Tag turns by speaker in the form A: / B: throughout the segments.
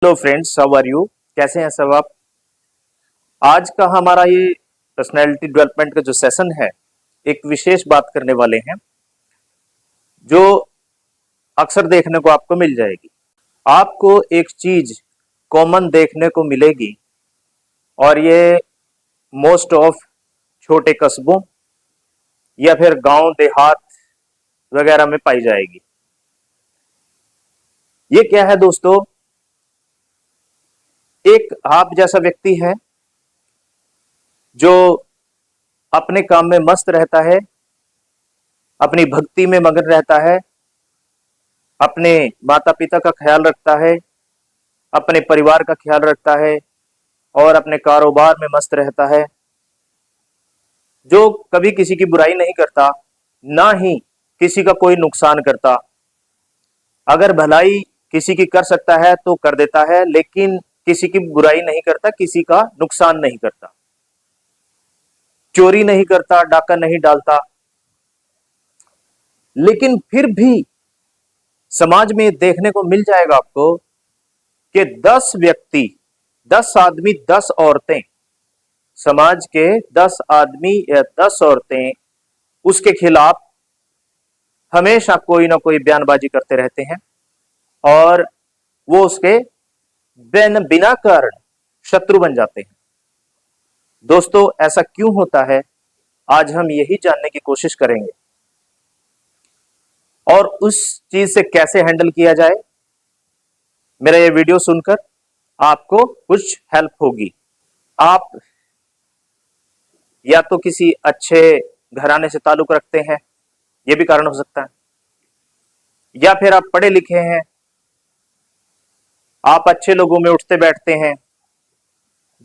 A: Hello friends, how are you. कैसे हैं सब आप। आज का हमारा ये पर्सनैलिटी डेवलपमेंट का जो सेशन है, एक विशेष बात करने वाले हैं जो अक्सर देखने को आपको मिल जाएगी। आपको एक चीज कॉमन देखने को मिलेगी और ये मोस्ट ऑफ छोटे कस्बों या फिर गांव देहात वगैरह में पाई जाएगी। ये क्या है दोस्तों? एक आप जैसा व्यक्ति है जो अपने काम में मस्त रहता है, अपनी भक्ति में मगन रहता है, अपने माता पिता का ख्याल रखता है, अपने परिवार का ख्याल रखता है और अपने कारोबार में मस्त रहता है, जो कभी किसी की बुराई नहीं करता, ना ही किसी का कोई नुकसान करता। अगर भलाई किसी की कर सकता है तो कर देता है, लेकिन किसी की बुराई नहीं करता, किसी का नुकसान नहीं करता, चोरी नहीं करता, डाका नहीं डालता। लेकिन फिर भी समाज में देखने को मिल जाएगा आपको कि 10 व्यक्ति, 10 आदमी, 10 औरतें, समाज के 10 आदमी या 10 औरतें उसके खिलाफ हमेशा कोई ना कोई बयानबाजी करते रहते हैं और वो उसके बिना कारण शत्रु बन जाते हैं। दोस्तों, ऐसा क्यों होता है, आज हम यही जानने की कोशिश करेंगे और उस चीज से कैसे हैंडल किया जाए। मेरा ये वीडियो सुनकर आपको कुछ हेल्प होगी। आप या तो किसी अच्छे घराने से ताल्लुक रखते हैं, यह भी कारण हो सकता है, या फिर आप पढ़े लिखे हैं, आप अच्छे लोगों में उठते बैठते हैं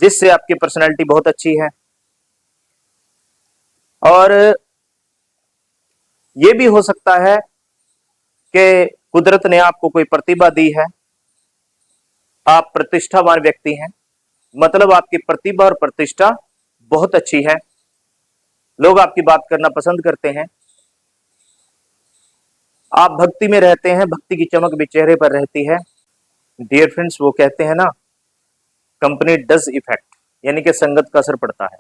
A: जिससे आपकी पर्सनैलिटी बहुत अच्छी है, और यह भी हो सकता है कि कुदरत ने आपको कोई प्रतिभा दी है, आप प्रतिष्ठावान व्यक्ति हैं, मतलब आपकी प्रतिभा और प्रतिष्ठा बहुत अच्छी है, लोग आपकी बात करना पसंद करते हैं, आप भक्ति में रहते हैं, भक्ति की चमक भी चेहरे पर रहती है। डियर फ्रेंड्स, वो कहते हैं ना, कंपनी डज इफेक्ट, यानी कि संगत का असर पड़ता है।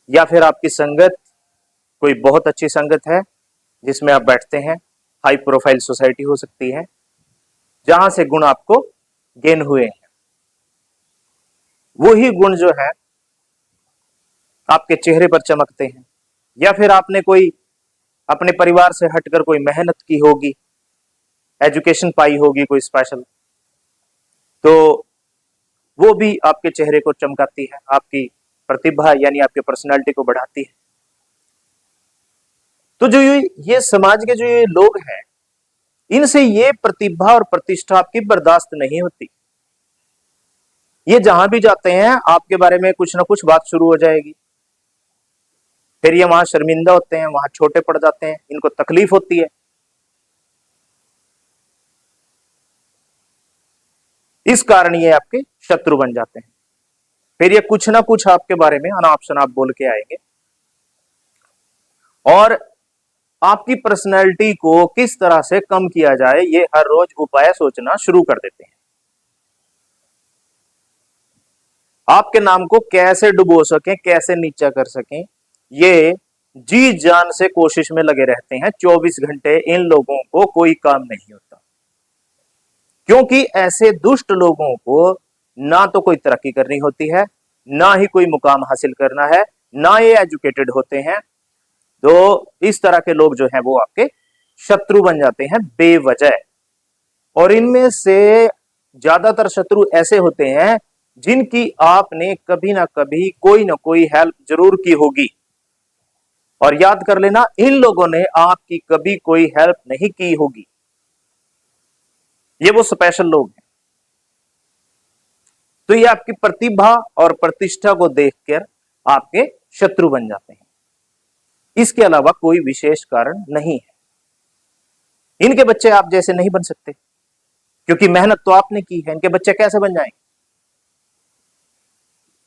A: या फिर आपकी संगत कोई बहुत अच्छी संगत है जिसमें आप बैठते हैं, हाई प्रोफाइल सोसाइटी हो सकती है जहां से गुण आपको गेन हुए हैं, वही गुण जो है आपके चेहरे पर चमकते हैं। या फिर आपने कोई अपने परिवार से हटकर कोई मेहनत की होगी, एजुकेशन पाई होगी कोई स्पेशल, तो वो भी आपके चेहरे को चमकाती है, आपकी प्रतिभा यानी आपकी पर्सनालिटी को बढ़ाती है। तो जो ये समाज के जो ये लोग हैं, इनसे ये प्रतिभा और प्रतिष्ठा आपकी बर्दाश्त नहीं होती। ये जहां भी जाते हैं आपके बारे में कुछ ना कुछ बात शुरू हो जाएगी, फिर ये वहां शर्मिंदा होते हैं, वहां छोटे पड़ जाते हैं, इनको तकलीफ होती है। इस कारण ये आपके शत्रु बन जाते हैं। फिर ये कुछ ना कुछ आपके बारे में अनाप शनाप बोल के आएंगे और आपकी पर्सनैलिटी को किस तरह से कम किया जाए, ये हर रोज उपाय सोचना शुरू कर देते हैं। आपके नाम को कैसे डुबो सकें, कैसे नीचा कर सकें, ये जी जान से कोशिश में लगे रहते हैं। 24 घंटे इन लोगों को कोई काम नहीं होता, क्योंकि ऐसे दुष्ट लोगों को ना तो कोई तरक्की करनी होती है, ना ही कोई मुकाम हासिल करना है, ना ये एजुकेटेड होते हैं। तो इस तरह के लोग जो हैं वो आपके शत्रु बन जाते हैं बेवजह। और इनमें से ज्यादातर शत्रु ऐसे होते हैं जिनकी आपने कभी ना कभी कोई ना कोई हेल्प जरूर की होगी, और याद कर लेना, इन लोगों ने आपकी कभी कोई हेल्प नहीं की होगी। ये वो स्पेशल लोग हैं। तो ये आपकी प्रतिभा और प्रतिष्ठा को देखकर आपके शत्रु बन जाते हैं। इसके अलावा कोई विशेष कारण नहीं है। इनके बच्चे आप जैसे नहीं बन सकते, क्योंकि मेहनत तो आपने की है। इनके बच्चे कैसे बन जाएंगे?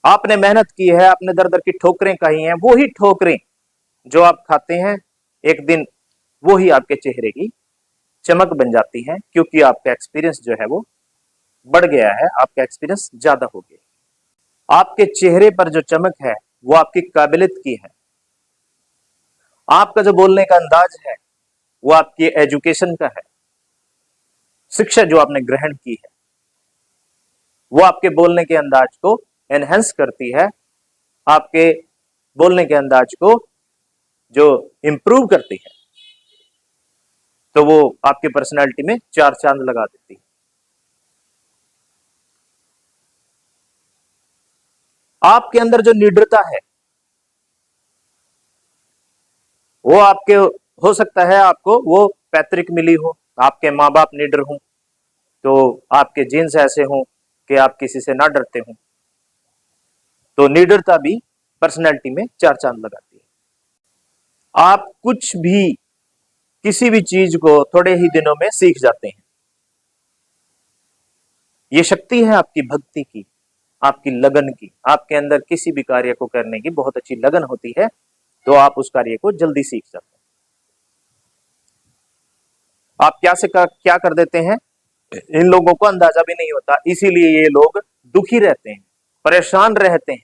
A: आपने मेहनत की है, आपने दर दर की ठोकरें खाई हैं, वो ही ठोकरें जो आप खाते हैं एक दिन वो ही आपके चेहरे की चमक बन जाती है, क्योंकि आपका एक्सपीरियंस जो है वो बढ़ गया है, आपका एक्सपीरियंस ज्यादा हो गया। आपके चेहरे पर जो चमक है वो आपकी काबिलियत की है। आपका जो बोलने का अंदाज है वो आपकी एजुकेशन का है, शिक्षा जो आपने ग्रहण की है वो आपके बोलने के अंदाज को एनहेंस करती है, आपके बोलने के अंदाज को जो इंप्रूव करती है, तो वो आपकी पर्सनालिटी में चार चांद लगा देती है। आपके अंदर जो निडरता है वो आपके, हो सकता है आपको वो पैतृक मिली हो, आपके माँ बाप निडर हों, तो आपके जीन्स ऐसे हों कि आप किसी से ना डरते हों, तो निडरता भी पर्सनैलिटी में चार चांद लगाती है। आप कुछ भी, किसी भी चीज को थोड़े ही दिनों में सीख जाते हैं। ये शक्ति है आपकी भक्ति की, आपकी लगन की। आपके अंदर किसी भी कार्य को करने की बहुत अच्छी लगन होती है, तो आप उस कार्य को जल्दी सीख जाते हैं। आप क्या कर देते हैं, इन लोगों को अंदाजा भी नहीं होता, इसीलिए ये लोग दुखी रहते हैं, परेशान रहते हैं।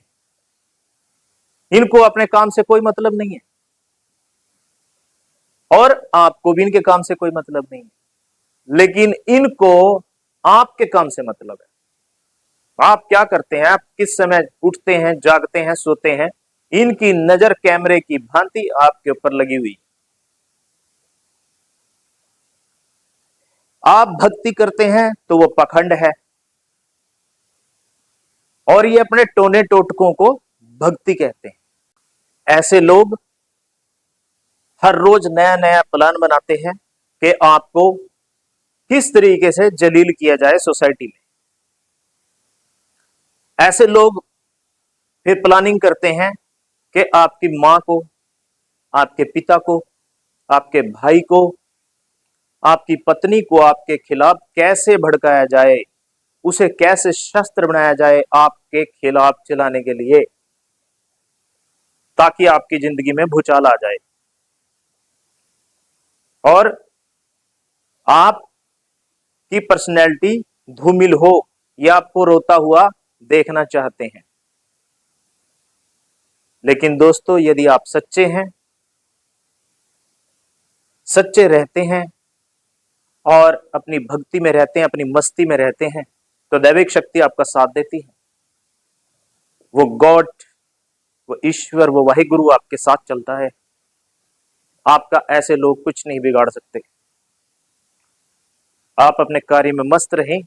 A: इनको अपने काम से कोई मतलब नहीं है और आपको भी इनके काम से कोई मतलब नहीं है, लेकिन इनको आपके काम से मतलब है। आप क्या करते हैं, आप किस समय उठते हैं, जागते हैं, सोते हैं, इनकी नजर कैमरे की भांति आपके ऊपर लगी हुई। आप भक्ति करते हैं तो वो पखंड है, और ये अपने टोने टोटकों को भक्ति कहते हैं। ऐसे लोग हर रोज नया नया प्लान बनाते हैं कि आपको किस तरीके से जलील किया जाए सोसाइटी में। ऐसे लोग फिर प्लानिंग करते हैं कि आपकी मां को, आपके पिता को, आपके भाई को, आपकी पत्नी को आपके खिलाफ कैसे भड़काया जाए, उसे कैसे शस्त्र बनाया जाए आपके खिलाफ चलाने के लिए, ताकि आपकी जिंदगी में भूचाल आ जाए और आपकी पर्सनैलिटी धूमिल हो, या आपको रोता हुआ देखना चाहते हैं। लेकिन दोस्तों, यदि आप सच्चे हैं, सच्चे रहते हैं और अपनी भक्ति में रहते हैं, अपनी मस्ती में रहते हैं, तो दैविक शक्ति आपका साथ देती है। वो गॉड, वो ईश्वर, वो वाहिगुरु आपके साथ चलता है। आपका ऐसे लोग कुछ नहीं बिगाड़ सकते। आप अपने कार्य में मस्त रहें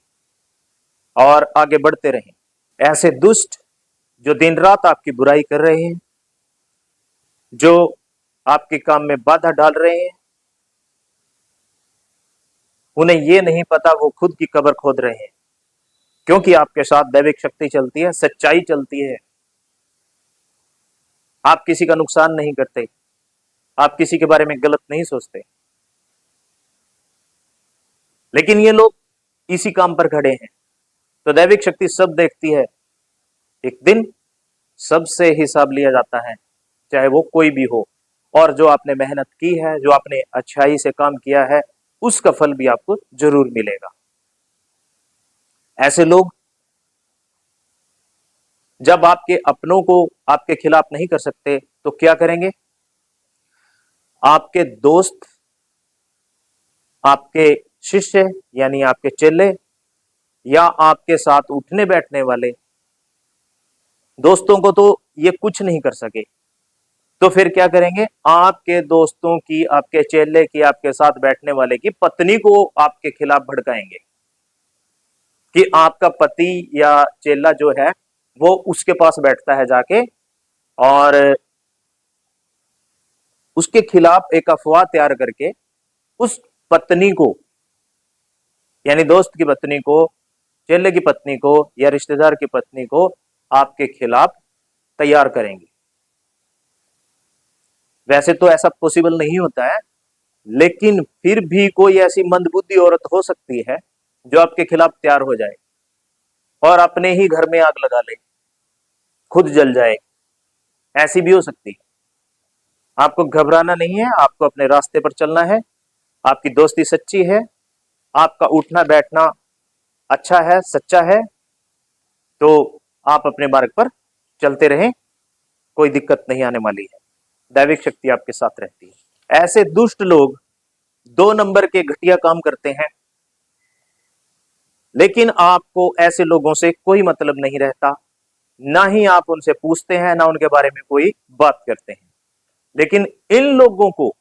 A: और आगे बढ़ते रहें। ऐसे दुष्ट जो दिन रात आपकी बुराई कर रहे हैं, जो आपके काम में बाधा डाल रहे हैं, उन्हें ये नहीं पता वो खुद की कब्र खोद रहे हैं, क्योंकि आपके साथ दैविक शक्ति चलती है, सच्चाई चलती है। आप किसी का नुकसान नहीं करते, आप किसी के बारे में गलत नहीं सोचते, लेकिन ये लोग इसी काम पर खड़े हैं। तो दैविक शक्ति सब देखती है, एक दिन सबसे हिसाब लिया जाता है, चाहे वो कोई भी हो। और जो आपने मेहनत की है, जो आपने अच्छाई से काम किया है, उसका फल भी आपको जरूर मिलेगा। ऐसे लोग जब आपके अपनों को आपके खिलाफ नहीं कर सकते तो क्या करेंगे, आपके दोस्त, आपके शिष्य यानी आपके चेले, या आपके साथ उठने बैठने वाले दोस्तों को तो ये कुछ नहीं कर सके, तो फिर क्या करेंगे, आपके दोस्तों की, आपके चेले की, आपके साथ बैठने वाले की पत्नी को आपके खिलाफ भड़काएंगे कि आपका पति या चेला जो है वो उसके पास बैठता है जाके, और उसके खिलाफ एक अफवाह तैयार करके उस पत्नी को, यानी दोस्त की पत्नी को, चेले की पत्नी को या रिश्तेदार की पत्नी को आपके खिलाफ तैयार करेंगे। वैसे तो ऐसा पॉसिबल नहीं होता है, लेकिन फिर भी कोई ऐसी मंदबुद्धि औरत हो सकती है जो आपके खिलाफ तैयार हो जाए और अपने ही घर में आग लगा ले, खुद जल जाए। ऐसी भी हो सकती है। आपको घबराना नहीं है, आपको अपने रास्ते पर चलना है, आपकी दोस्ती सच्ची है, आपका उठना बैठना अच्छा है, सच्चा है, तो आप अपने मार्ग पर चलते रहें, कोई दिक्कत नहीं आने वाली है, दैविक शक्ति आपके साथ रहती है। ऐसे दुष्ट लोग 2 नंबर के घटिया काम करते हैं, लेकिन आपको ऐसे लोगों से कोई मतलब नहीं रहता, ना ही आप उनसे पूछते हैं, ना उनके बारे में कोई बात करते हैं। लेकिन इन लोगों को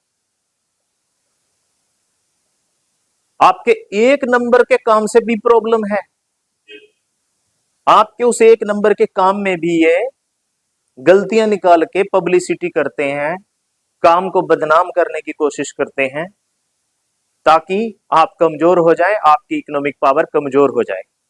A: आपके 1 नंबर के काम से भी प्रॉब्लम है, आपके उस 1 नंबर के काम में भी ये गलतियां निकाल के पब्लिसिटी करते हैं, काम को बदनाम करने की कोशिश करते हैं, ताकि आप कमजोर हो जाएं, आपकी इकोनॉमिक पावर कमजोर हो जाए।